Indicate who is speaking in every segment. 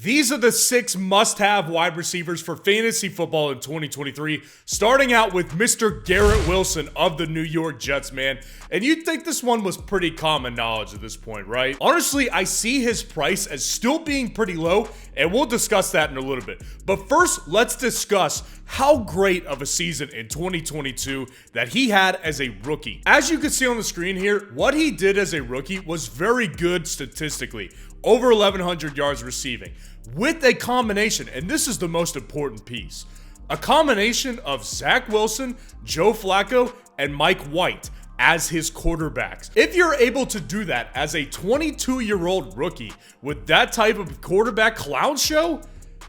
Speaker 1: These are the 6 must-have wide receivers for fantasy football in 2023, starting out with Mr. Garrett Wilson of the New York Jets, man. And you'd think this one was pretty common knowledge at this point, right? Honestly, I see his price as still being pretty low, and we'll discuss that in a little bit. But first, let's discuss how great of a season in 2022 that he had as a rookie. As you can see on the screen here, what he did as a rookie was very good statistically. Over 1,100 yards receiving, with a combination, and this is the most important piece, a combination of Zach Wilson, Joe Flacco, and Mike White as his quarterbacks. If you're able to do that as a 22-year-old rookie with that type of quarterback clown show,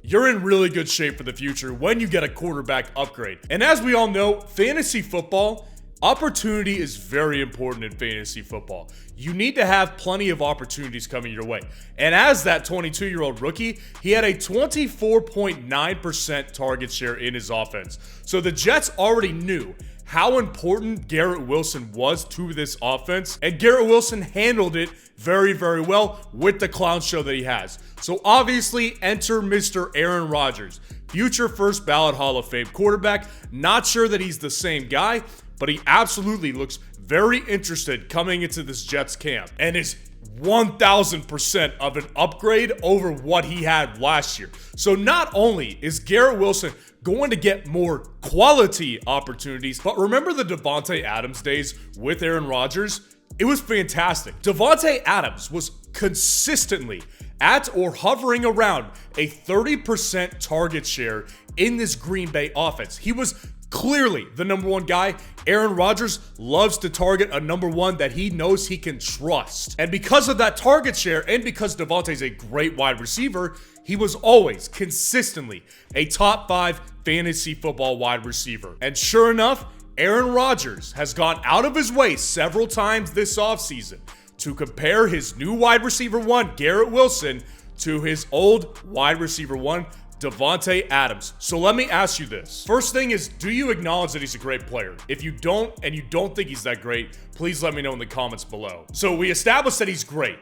Speaker 1: you're in really good shape for the future when you get a quarterback upgrade. And as we all know, fantasy football, opportunity is very important in fantasy football. You need to have plenty of opportunities coming your way. And as that 22-year-old rookie, he had a 24.9% target share in his offense. So the Jets already knew how important Garrett Wilson was to this offense, and Garrett Wilson handled it very, very well with the clown show that he has. So obviously, enter Mr. Aaron Rodgers, future first ballot Hall of Fame quarterback. Not sure that he's the same guy, but he absolutely looks very interested coming into this Jets camp and is 1,000% of an upgrade over what he had last year. So not only is Garrett Wilson going to get more quality opportunities, but remember the Davante Adams days with Aaron Rodgers? It was fantastic. Davante Adams was consistently at or hovering around a 30% target share in this Green Bay offense. He was clearly the number one guy. Aaron Rodgers loves to target a number one that he knows he can trust. And because of that target share, and because Davante's a great wide receiver, he was always consistently a top 5 fantasy football wide receiver. And sure enough, Aaron Rodgers has gone out of his way several times this offseason to compare his new wide receiver 1, Garrett Wilson, to his old wide receiver 1, Davante Adams. So let me ask you this. First thing is, do you acknowledge that he's a great player? If you don't, and you don't think he's that great, please let me know in the comments below. So we established that he's great.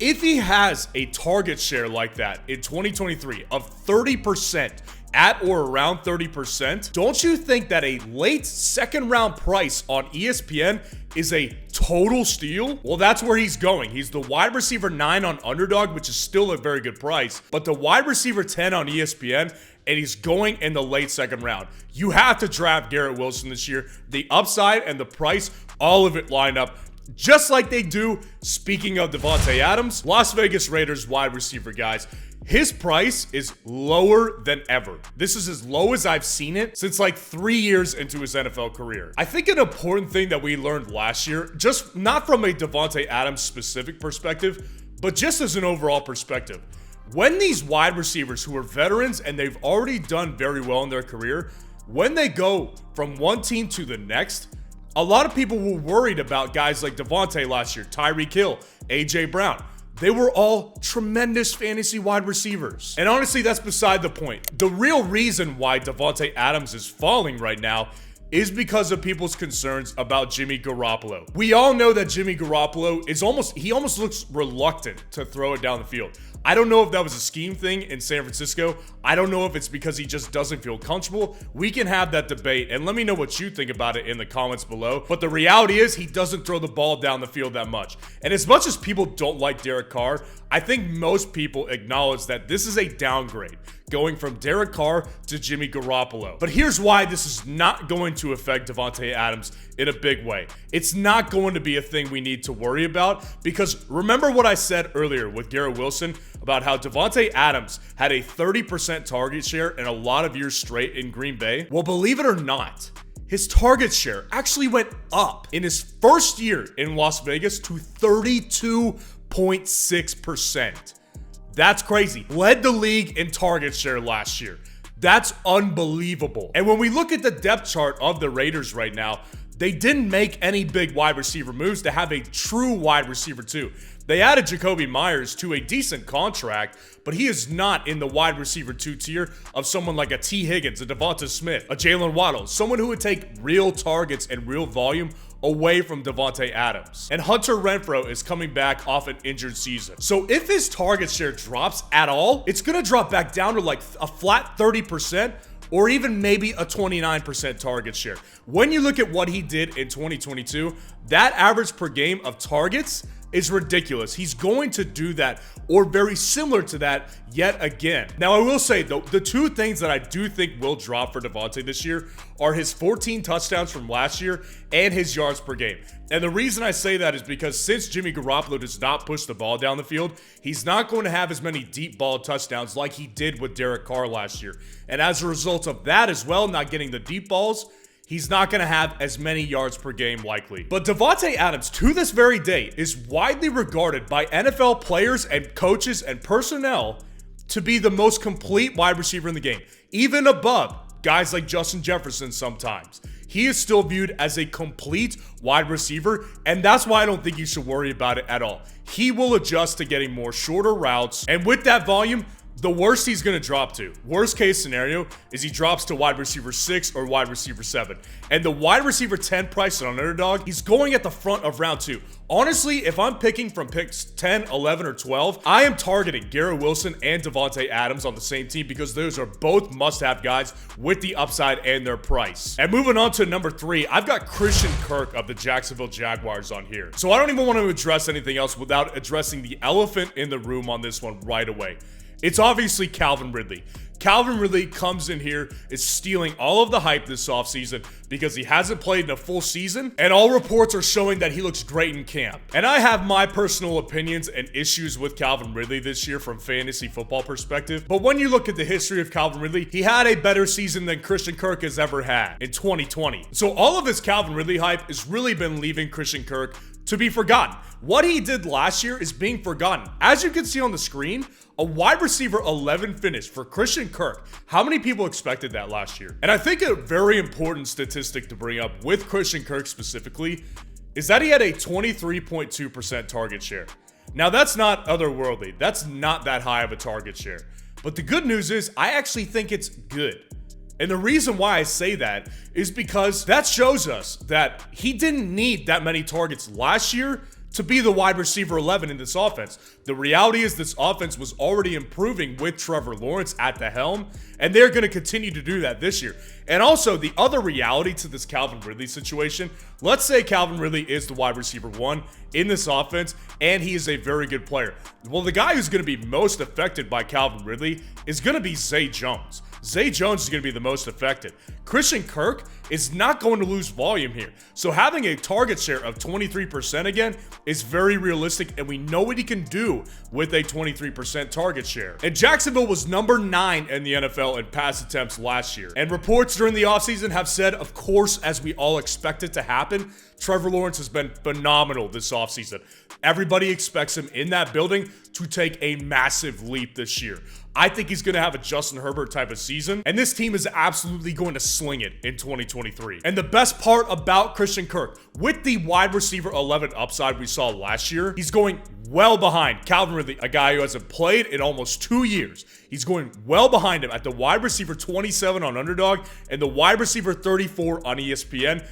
Speaker 1: If he has a target share like that in 2023 of 30%, at or around 30%, don't you think that a late second round price on ESPN is a total steal? Well, that's where he's going. He's the wide receiver 9 on Underdog, which is still a very good price, but the wide receiver 10 on ESPN, and he's going in the late second round. You have to draft Garrett Wilson this year. The upside and the price, all of it lined up just like they do. Speaking of Davante Adams, Las Vegas Raiders wide receiver, guys. His price is lower than ever. This is as low as I've seen it since like 3 years into his NFL career. I think an important thing that we learned last year, just not from a Davante Adams specific perspective, but just as an overall perspective, when these wide receivers who are veterans and they've already done very well in their career, when they go from one team to the next, a lot of people were worried about guys like Davante last year, Tyreek Hill, AJ Brown. They were all tremendous fantasy wide receivers. And honestly, that's beside the point. The real reason why Davante Adams is falling right now is because of people's concerns about Jimmy Garoppolo. We all know that Jimmy Garoppolo is almost looks reluctant to throw it down the field. I don't know if that was a scheme thing in San Francisco. I don't know if it's because he just doesn't feel comfortable. We can have that debate, and let me know what you think about it in the comments below. But the reality is he doesn't throw the ball down the field that much. And as much as people don't like Derek Carr, I think most people acknowledge that this is a downgrade, going from Derek Carr to Jimmy Garoppolo. But here's why this is not going to affect Davante Adams in a big way. It's not going to be a thing we need to worry about, because remember what I said earlier with Garrett Wilson about how Davante Adams had a 30% target share in a lot of years straight in Green Bay? Well, believe it or not, his target share actually went up in his first year in Las Vegas to 32.6%. That's crazy. Led the league in target share last year. That's unbelievable. And when we look at the depth chart of the Raiders right now, they didn't make any big wide receiver moves to have a true wide receiver 2. They added Jacoby Myers to a decent contract, but he is not in the wide receiver 2 tier of someone like a T. Higgins, a Devonta Smith, a Jalen Waddle, someone who would take real targets and real volume away from Davante Adams. And Hunter Renfrow is coming back off an injured season. So if his target share drops at all, it's going to drop back down to like a flat 30%, or even maybe a 29% target share. When you look at what he did in 2022, that average per game of targets is ridiculous. He's going to do that or very similar to that yet again. Now, I will say, though, the two things that I do think will drop for Davante this year are his 14 touchdowns from last year and his yards per game. And the reason I say that is because since Jimmy Garoppolo does not push the ball down the field, he's not going to have as many deep ball touchdowns like he did with Derek Carr last year. And as a result of that as well, not getting the deep balls, he's not going to have as many yards per game likely. But Davante Adams, to this very day, is widely regarded by NFL players and coaches and personnel to be the most complete wide receiver in the game, even above guys like Justin Jefferson sometimes. He is still viewed as a complete wide receiver, and that's why I don't think you should worry about it at all. He will adjust to getting more shorter routes, and with that volume, the worst he's going to drop to, worst case scenario, is he drops to wide receiver 6 or wide receiver 7. And the wide receiver 10 price on Underdog, he's going at the front of round 2. Honestly, if I'm picking from picks 10, 11, or 12, I am targeting Garrett Wilson and Davante Adams on the same team because those are both must-have guys with the upside and their price. And moving on to number 3, I've got Christian Kirk of the Jacksonville Jaguars on here. So I don't even want to address anything else without addressing the elephant in the room on this one right away. It's obviously Calvin Ridley. Calvin Ridley comes in here, is stealing all of the hype this offseason because he hasn't played in a full season, and all reports are showing that he looks great in camp. And I have my personal opinions and issues with Calvin Ridley this year from fantasy football perspective, but when you look at the history of Calvin Ridley, he had a better season than Christian Kirk has ever had in 2020. So all of his Calvin Ridley hype has really been leaving Christian Kirk to be forgotten. What he did last year is being forgotten. As you can see on the screen, a wide receiver 11 finish for Christian Kirk. How many people expected that last year? And I think a very important statistic to bring up with Christian Kirk specifically is that he had a 23.2% target share. Now that's not otherworldly. That's not that high of a target share. But the good news is I actually think it's good. And the reason why I say that is because that shows us that he didn't need that many targets last year to be the wide receiver 11 in this offense. The reality is this offense was already improving with Trevor Lawrence at the helm, and they're going to continue to do that this year. And also, the other reality to this Calvin Ridley situation, let's say Calvin Ridley is the wide receiver 1 in this offense, and he is a very good player. Well, the guy who's going to be most affected by Calvin Ridley is going to be Zay Jones. Zay Jones is going to be the most affected. Christian Kirk is not going to lose volume here. So having a target share of 23% again is very realistic, and we know what he can do with a 23% target share. And Jacksonville was number 9 in the NFL in pass attempts last year. And reports during the offseason have said, of course, as we all expect it to happen, Trevor Lawrence has been phenomenal this offseason. Everybody expects him in that building to take a massive leap this year. I think he's going to have a Justin Herbert type of season, and this team is absolutely going to sling it in 2023. And the best part about Christian Kirk, with the wide receiver 11 upside we saw last year, he's going well behind Calvin Ridley, a guy who hasn't played in almost 2 years. He's going well behind him at the wide receiver 27 on Underdog and the wide receiver 34 on ESPN.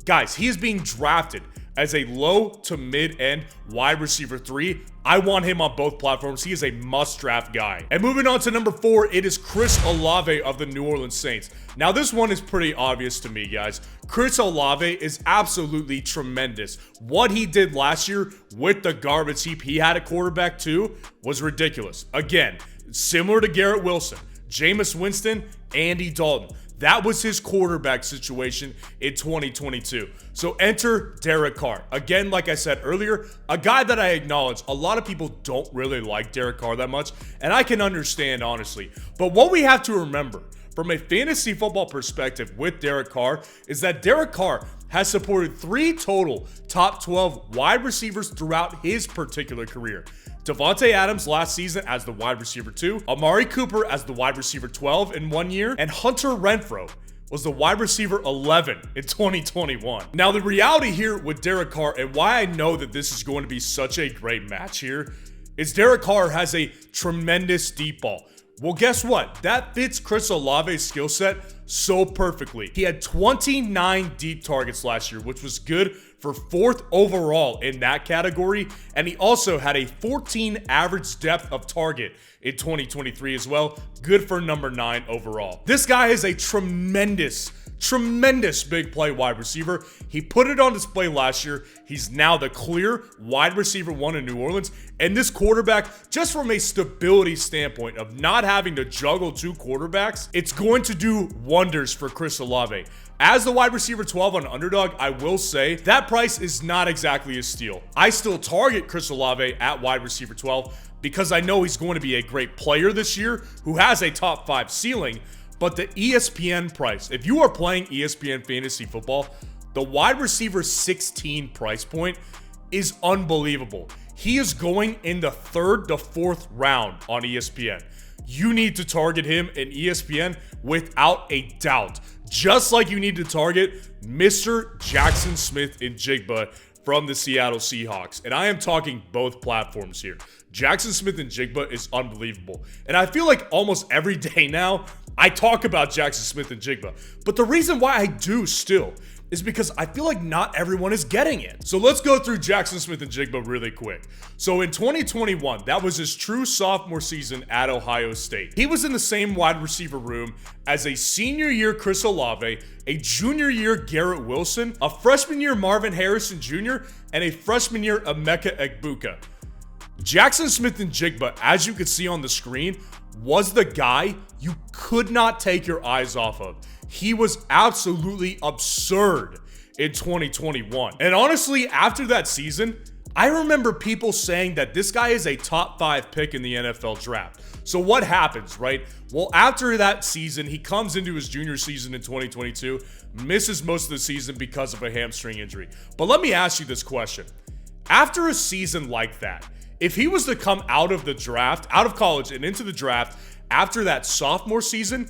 Speaker 1: Guys, he is being drafted as a low to mid-end wide receiver 3. I want him on both platforms. He is a must-draft guy. And moving on to number 4, it is Chris Olave of the New Orleans Saints. Now, this one is pretty obvious to me, guys. Chris Olave is absolutely tremendous. What he did last year with the garbage heap he had at quarterback too was ridiculous. Again, similar to Garrett Wilson, Jameis Winston, Andy Dalton. That was his quarterback situation in 2022. So enter Derek Carr. Again, like I said earlier, a guy that I acknowledge a lot of people don't really like Derek Carr that much, and I can understand, honestly. But what we have to remember from a fantasy football perspective with Derek Carr is that Derek Carr has supported 3 total top 12 wide receivers throughout his particular career. Davante Adams last season as the wide receiver 2, Amari Cooper as the wide receiver 12 in 1 year, and Hunter Renfrow was the wide receiver 11 in 2021. Now, the reality here with Derek Carr, and why I know that this is going to be such a great match here, is Derek Carr has a tremendous deep ball. Well, guess what? That fits Chris Olave's skill set so perfectly. He had 29 deep targets last year, which was good for 4th overall in that category. And he also had a 14 average depth of target in 2023 as well. Good for number 9 overall. This guy is a tremendous big play wide receiver. He put it on display last year. He's now the clear wide receiver 1 in New Orleans. And this quarterback, just from a stability standpoint of not having to juggle 2 quarterbacks, it's going to do wonders for Chris Olave. As the wide receiver 12 on Underdog, I will say that price is not exactly a steal. I still target Chris Olave at wide receiver 12 because I know he's going to be a great player this year who has a top 5 ceiling. But the ESPN price, if you are playing ESPN fantasy football, the wide receiver 16 price point is unbelievable. He is going in the 3rd to 4th round on ESPN. You need to target him in ESPN without a doubt. Just like you need to target Mr. Jackson Smith-Njigba from the Seattle Seahawks. And I am talking both platforms here. Jackson Smith-Njigba is unbelievable. And I feel like almost every day now, I talk about Jackson Smith-Njigba. But the reason why I do still is because I feel like not everyone is getting it. So let's go through Jackson Smith-Njigba really quick. So in 2021, that was his true sophomore season at Ohio State. He was in the same wide receiver room as a senior year Chris Olave, a junior year Garrett Wilson, a freshman year Marvin Harrison Jr., and a freshman year Emeka Egbuka. Jackson Smith-Njigba, as you can see on the screen, was the guy you could not take your eyes off of. He was absolutely absurd in 2021. And honestly, after that season, I remember people saying that this guy is a top 5 pick in the NFL draft. So what happens, right? Well, after that season, he comes into his junior season in 2022, misses most of the season because of a hamstring injury. But let me ask you this question. After a season like that, if he was to come out of the draft, out of college and into the draft after that sophomore season,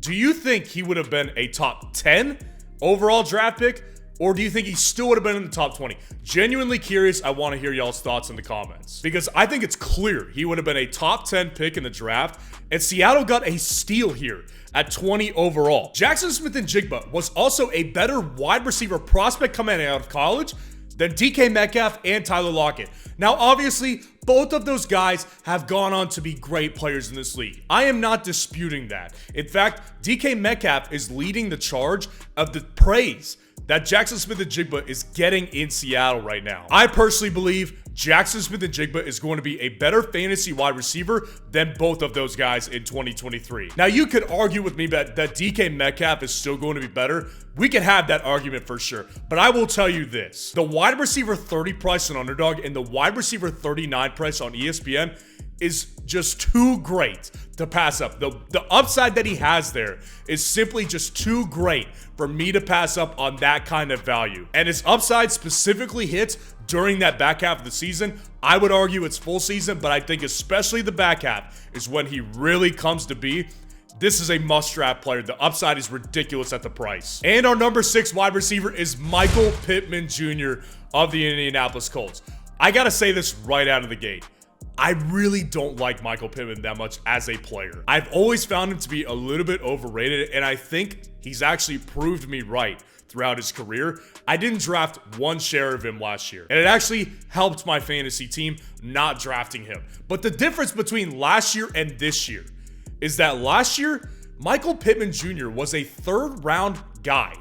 Speaker 1: do you think he would have been a top 10 overall draft pick? Or do you think he still would have been in the top 20? Genuinely curious. I want to hear y'all's thoughts in the comments. Because I think it's clear he would have been a top 10 pick in the draft. And Seattle got a steal here at 20 overall. Jackson Smith-Njigba was also a better wide receiver prospect coming out of college than DK Metcalf and Tyler Lockett. Now, obviously, both of those guys have gone on to be great players in this league. I am not disputing that. In fact, DK Metcalf is leading the charge of the praise that Jackson Smith-Njigba is getting in Seattle right now. I personally believe Jackson Smith-Njigba is going to be a better fantasy wide receiver than both of those guys in 2023. Now, you could argue with me that DK Metcalf is still going to be better. We can have that argument for sure. But I will tell you this. The wide receiver 30 price on Underdog and the wide receiver 39 price on ESPN is just too great to pass up. The upside that he has there is simply just too great for me to pass up on that kind of value. And his upside specifically hits during that back half of the season. I would argue it's full season, but I think especially the back half is when he really comes to be. This is a must-draft player. The upside is ridiculous at the price. And our number 6 wide receiver is Michael Pittman Jr. of the Indianapolis Colts. I gotta say this right out of the gate. I really don't like Michael Pittman that much as a player. I've always found him to be a little bit overrated, and I think he's actually proved me right throughout his career. I didn't draft one share of him last year, and it actually helped my fantasy team not drafting him. But the difference between last year and this year is that last year, Michael Pittman Jr. was a 3rd round guy.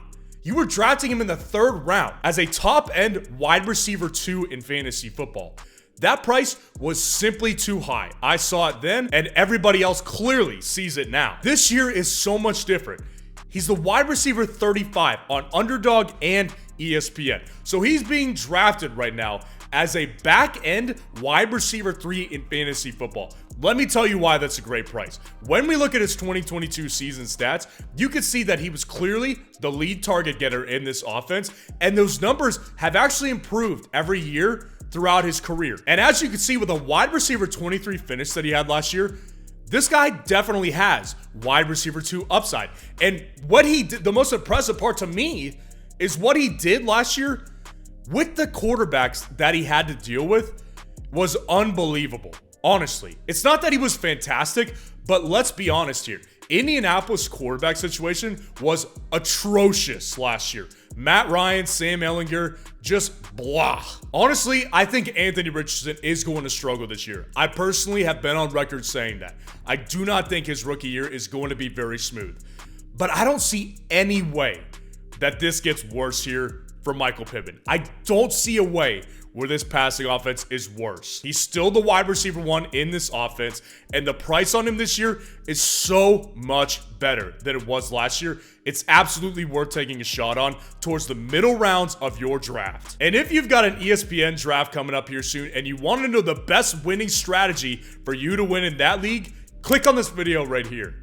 Speaker 1: You were drafting him in the 3rd round as a top-end wide receiver 2 in fantasy football. That price was simply too high. I saw it then, and everybody else clearly sees it now. This year is so much different. He's the wide receiver 35 on Underdog and ESPN. So he's being drafted right now as a back-end wide receiver 3 in fantasy football. Let me tell you why that's a great price. When we look at his 2022 season stats, you can see that he was clearly the lead target getter in this offense, and those numbers have actually improved every year throughout his career. And as you can see with a wide receiver 23 finish that he had last year, this guy definitely has wide receiver 2 upside. And what he did, the most impressive part to me, is what he did last year with the quarterbacks that he had to deal with was unbelievable. Honestly, it's not that he was fantastic, But let's be honest here. Indianapolis' quarterback situation was atrocious last year. Matt Ryan, Sam Ehlinger, just blah. Honestly, I think Anthony Richardson is going to struggle this year. I personally have been on record saying that. I do not think his rookie year is going to be very smooth. But I don't see any way that this gets worse here for Michael Pittman. I don't see a way where this passing offense is worse. He's still the wide receiver 1 in this offense, and the price on him this year is so much better than it was last year. It's absolutely worth taking a shot on towards the middle rounds of your draft. And if you've got an ESPN draft coming up here soon and you want to know the best winning strategy for you to win in that league, click on this video right here.